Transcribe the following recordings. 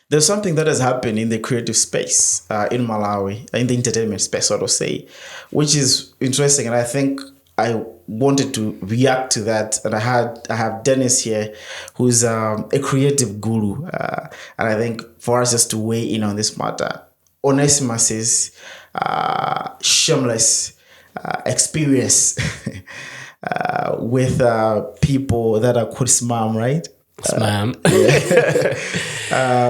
There's something that has happened in the creative space in Malawi, in the entertainment space, so to say, which is interesting, and I think I wanted to react to that. And I have Dennis here, who's a creative guru, and I think for us just to weigh in on this matter, Onesimus's shameless experience with people that are called SMAM, right? SMAM.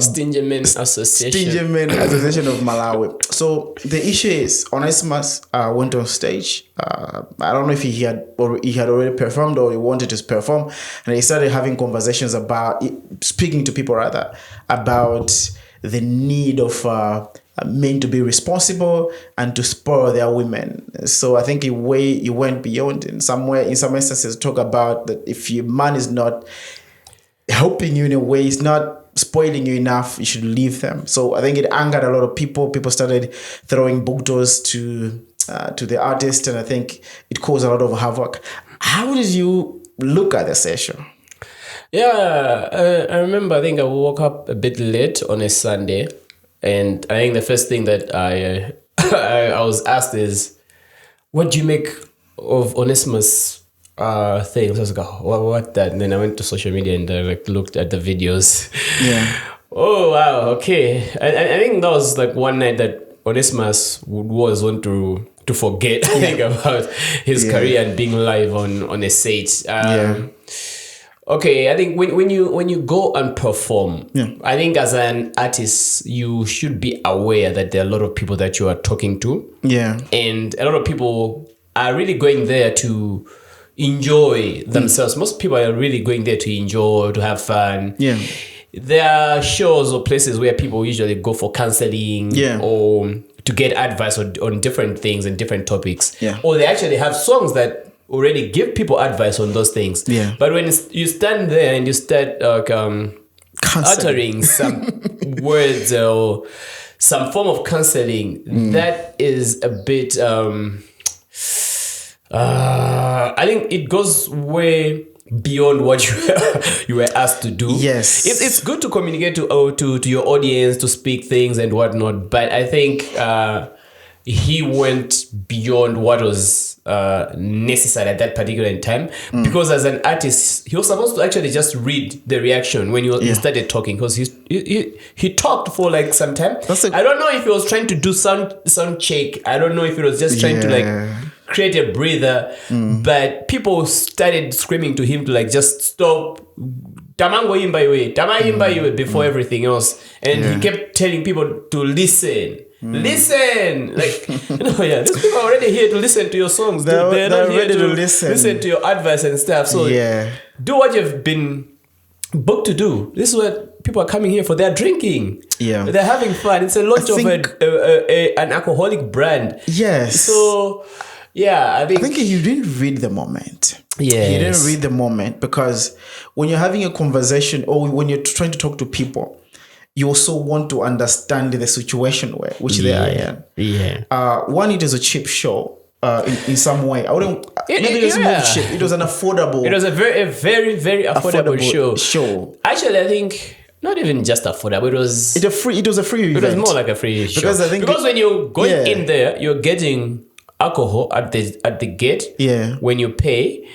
Stingy Men Association. Stingy Men Association of Malawi. So the issue is Onesimus went on stage. I don't know if he had already performed or he wanted to perform, and he started having conversations about speaking to people rather about the need of men to be responsible and to spoil their women. So I think he went beyond in some instances talk about that if your man is not helping you in a way, it's not spoiling you enough, you should leave them. So I think it angered a lot of people. People started throwing bugtos to the artist, and I think it caused a lot of havoc. How did you look at the session? Yeah, I remember, I think I woke up a bit late on a Sunday, and I think the first thing that I was asked is, what do you make of Onesimus things? I was like, oh, what that? And then I went to social media and I looked at the videos. Yeah. Oh wow, okay. I think that was like one night that Onesimus was want to forget think about his career and being live on a stage. Okay, I think when you go and perform, I think as an artist you should be aware that there are a lot of people that you are talking to. Yeah. And a lot of people are really going there to enjoy themselves. Most people are really going there to enjoy, to have fun. Yeah. There are shows or places where people usually go for counseling or to get advice on different things and different topics. Yeah. Or they actually have songs that already give people advice on those things. Yeah. But when you stand there and you start uttering some words or some form of counseling, that is a bit I think it goes way beyond what you were asked to do. Yes, it's good to communicate to your audience, to speak things and whatnot, but I think he went beyond what was necessary at that particular time, because as an artist he was supposed to actually just read the reaction when you started talking, because he talked for like some time. I don't know if he was trying to do sound check. I don't know if he was just trying to like create a breather, but people started screaming to him to like just stop, tamango imba iwe before everything else, and he kept telling people to listen. Listen, like these people are already here to listen to your songs. They're not ready to listen to your advice and stuff. So do what you've been booked to do. This is what people are coming here for. They're drinking. Yeah, they're having fun. It's a launch of an alcoholic brand. Yes. So I think you didn't read the moment. Yeah, you didn't read the moment, because when you're having a conversation or when you're trying to talk to people, you also want to understand the situation which they are in. Yeah. One, it is a cheap show in some way. I wouldn't. It was an affordable. It was a very, very affordable show. Actually, I think not even just affordable. It was a free event. It was more like a free show. Because when you go in there, you're getting alcohol at the gate. Yeah. When you pay,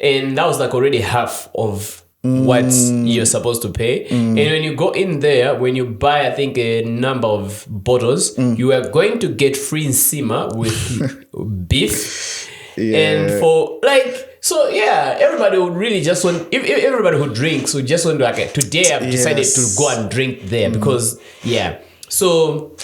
and that was like already half of what you're supposed to pay. And when you go in there, when you buy, I think, a number of bottles, you are going to get free nsima with beef. And for like, so everybody would really just want, if everybody who drinks would just want to, like, today I've decided to go and drink there because so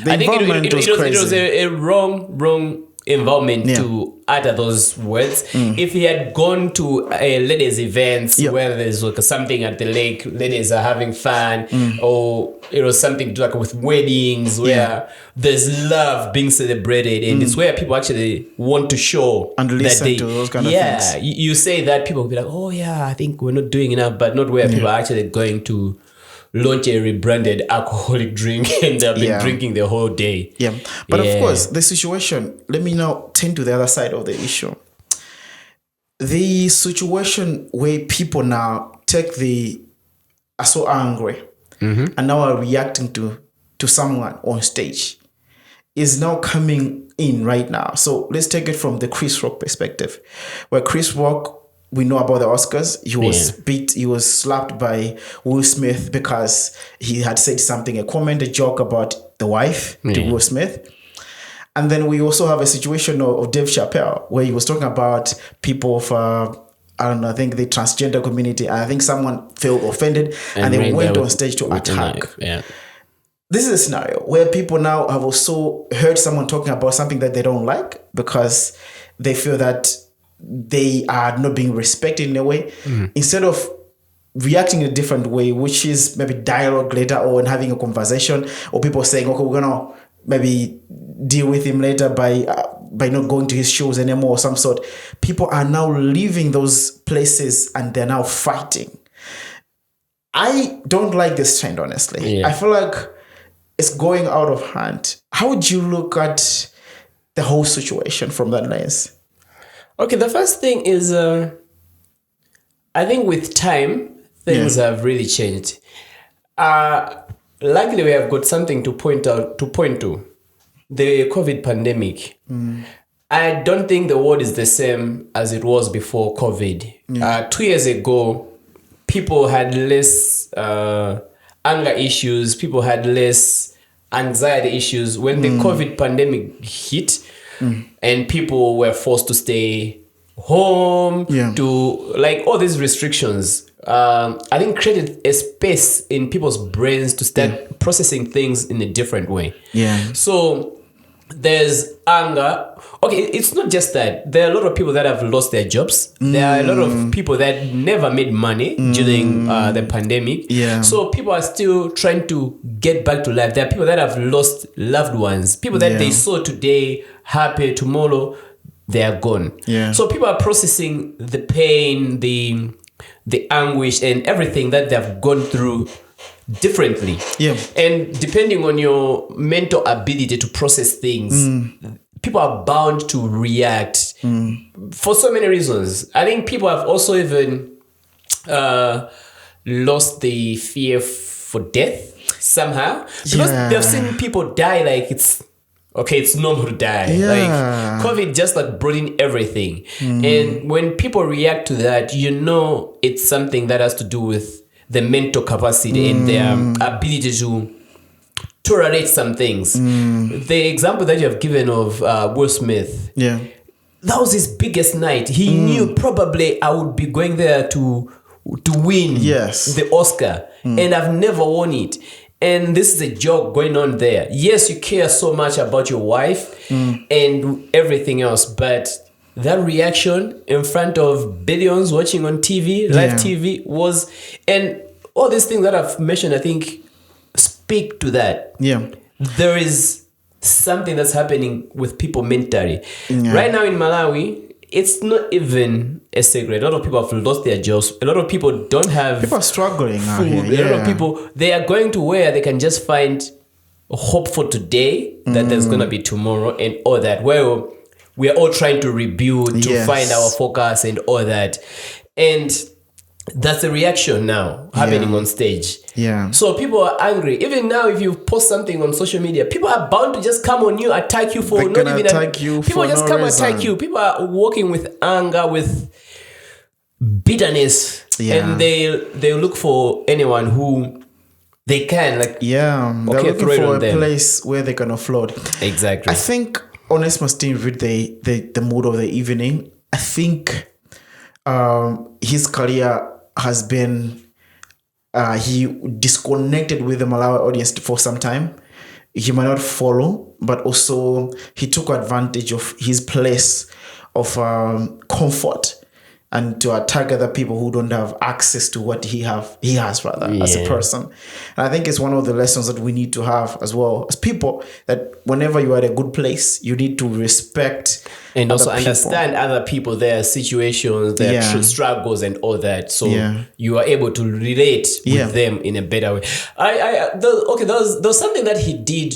I think it was a wrong environment to utter those words. If he had gone to a ladies' events where there's like something at the lake, ladies are having fun, or it was something to do like with weddings where there's love being celebrated, and it's where people actually want to show and listen to those kind of things. You say that, people will be like, oh yeah, I think we're not doing enough, but not where people are actually going to launch a rebranded alcoholic drink and they've been drinking the whole day. Yeah. But of course, the situation, let me now turn to the other side of the issue. The situation where people now are so angry and now are reacting to someone on stage is now coming in right now. So let's take it from the Chris Rock perspective, where Chris Rock, we know about the Oscars. He was beat. He was slapped by Will Smith because he had said something, a comment, a joke about the wife to Will Smith. And then we also have a situation of Dave Chappelle, where he was talking about people for, I don't know, I think the transgender community. And I think someone felt offended and they went on stage to attack. This is a scenario where people now have also heard someone talking about something that they don't like because they feel that they are not being respected in a way. Instead of reacting in a different way, which is maybe dialogue later or having a conversation, or people saying, okay, we're gonna maybe deal with him later by not going to his shows anymore or some sort. People are now leaving those places and they're now fighting. I don't like this trend, honestly. I feel like it's going out of hand. How would you look at the whole situation from that lens? Okay, the first thing is, I think with time, things have really changed. Luckily, we have got something to point to. The COVID pandemic. I don't think the world is the same as it was before COVID. 2 years ago, people had less anger issues. People had less anxiety issues. When the COVID pandemic hit, and people were forced to stay home, to like all these restrictions, I think created a space in people's brains to start processing things in a different way. So there's anger. Okay, it's not just that. There are a lot of people that have lost their jobs. There are a lot of people that never made money during the pandemic. So people are still trying to get back to life. There are people that have lost loved ones. People that they saw today, happy, tomorrow, they are gone. So people are processing the pain, the anguish, and everything that they've gone through differently. And depending on your mental ability to process things, people are bound to react for so many reasons. I think people have also even lost the fear for death somehow, because they've seen people die like it's normal to die. Like COVID just like brought in everything. And when people react to that, you know it's something that has to do with the mental capacity and their ability to tolerate some things. The example that you have given of Will Smith, that was his biggest night. He knew probably I would be going there to win the Oscar, and I've never won it. And this is a joke going on there. Yes, you care so much about your wife and everything else, but that reaction in front of billions watching on TV, live TV was, and all these things that I've mentioned, I think speak to that. There is something that's happening with people mentally. Right now in Malawi, it's not even a secret. A lot of people have lost their jobs. A lot of people don't have people are struggling food. A lot of people, they are going to where they can just find hope for today, that there's going to be tomorrow and all that. Well, we are all trying to rebuild, to find our focus and all that. And that's the reaction now happening on stage. So people are angry. Even now, if you post something on social media, people are bound to just come on you, attack you for They're not even attack you. People just come attack you. People are walking with anger, with bitterness, and they look for anyone who they can they're looking for a place where they can offload. Exactly. I think ONESIMUS didn't read the mood of the evening. I think his career has been he disconnected with the Malawi audience for some time. He might not follow, but also he took advantage of his place of comfort and to attack other people who don't have access to what he has as a person. And I think it's one of the lessons that we need to have as well as people, that whenever you are at a good place, you need to respect and also understand other people, their situations, their struggles and all that. So you are able to relate with them in a better way. There was something that he did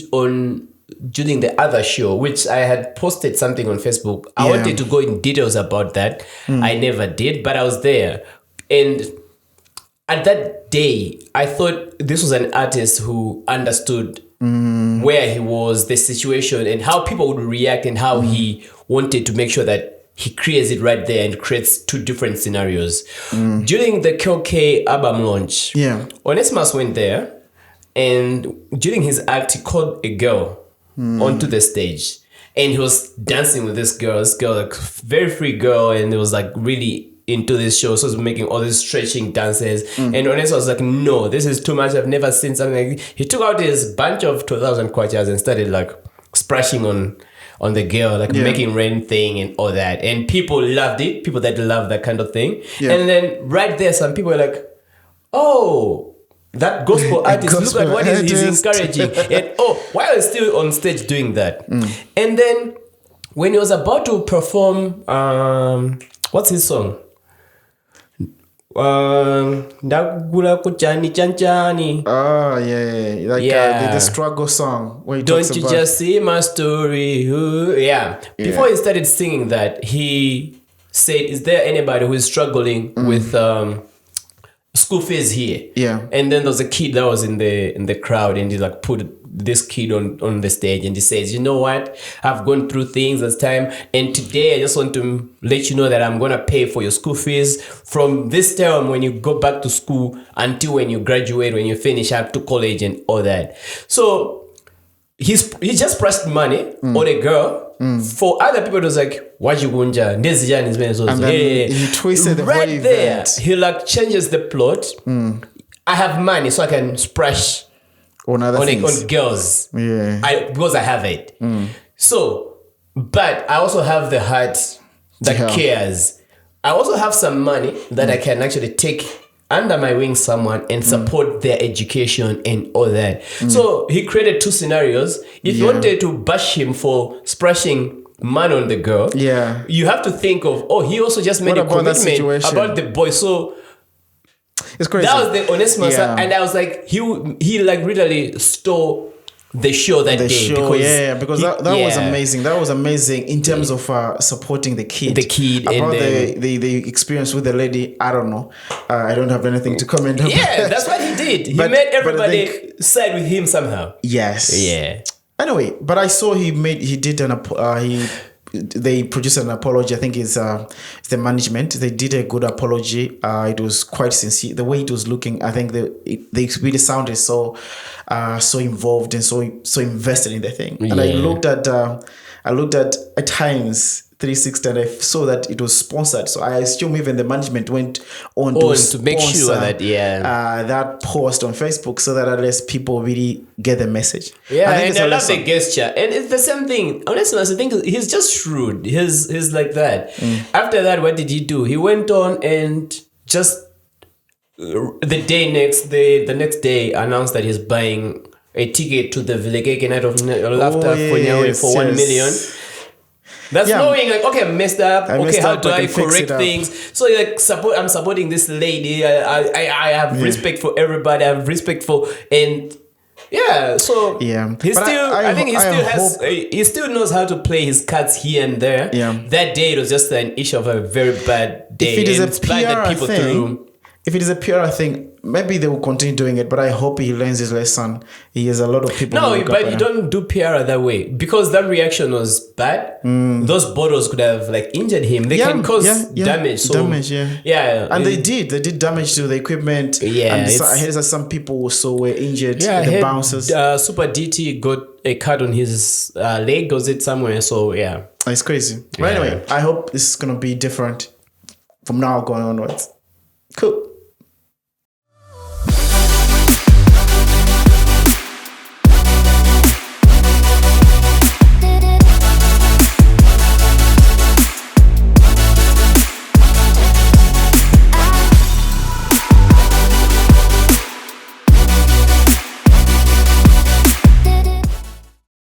during the other show, which I had posted something on Facebook. I wanted to go in details about that. I never did, but I was there. And at that day, I thought this was an artist who understood where he was, the situation, and how people would react, and how he wanted to make sure that he creates it right there and creates two different scenarios. During the KOK album launch, ONESIMUS went there, and during his act, he called a girl onto the stage, and he was dancing with this girl, like very free girl, and it was like really into this show, so he was making all these stretching dances, and ONESIMUS was like, no, this is too much, I've never seen something like this. He took out his bunch of 2,000 kwachas and started like splashing on the girl, like making rain thing and all that, and people loved it, people that love that kind of thing. And then right there, some people were like, oh, that gospel artist, look at what he's encouraging, and why are you still on stage doing that? And then when he was about to perform, what's his song? Ndagula kuchani chanchani. Oh yeah. Like the struggle song where he Don't you just see my story? Before he started singing that, he said, is there anybody who is struggling with school fees here? And then there was a kid that was in the crowd, and he like put this kid on the stage, and he says, you know what, I've gone through things this time, and today I just want to let you know that I'm gonna pay for your school fees from this term when you go back to school until when you graduate, when you finish up to college and all that. So he just pressed money on a girl. For other people, it was like, what you gunja? And then he twisted the right whole there. event. He like changes the plot. I have money, so I can splash on girls. Because I have it. So, but I also have the heart that cares. I also have some money that I can actually take under my wing someone and support their education and all that. So he created two scenarios. If you wanted to bash him for splashing man on the girl, you have to think of, he also just made a commitment about the boy. So it's crazy. That was the ONESIMUS, and I was like, he like really stole the show that day. Because that was amazing. That was amazing in terms of supporting the kid. About and the experience with the lady, I don't know. I don't have anything to comment on. That's what he did. He made everybody side with him somehow. Yes. Anyway, but I saw they produced an apology. I think it's the management. They did a good apology. It was quite sincere. The way it was looking, I think they really sounded so involved and so invested in the thing. And I looked at times 360, and I saw that it was sponsored. So I assume even the management went on to make sure that that post on Facebook, so that at least people really get the message. I love the gesture, and it's the same thing. Honestly, I think he's just shrewd. He's like that. After that, what did he do? He went on and just the next day announced that he's buying a ticket to the Vilekeke Night of Laughter for 1 million. That's knowing like, okay, I messed up. How do I correct things? So like, I'm supporting this lady. I have respect for everybody. I have respect for So he still knows how to play his cards here and there. That day it was just an issue of a very bad day. If it is a PR thing, maybe they will continue doing it, but I hope he learns his lesson. He has a lot of people. No, but you don't do PR that way, because that reaction was bad. Those bottles could have like injured him. They can cause damage. And they did damage to the equipment. And I heard that some people also were injured. The bouncers. Super DT got a cut on his leg. Was it somewhere? So it's crazy. But anyway, I hope this is gonna be different from now going onwards. Cool.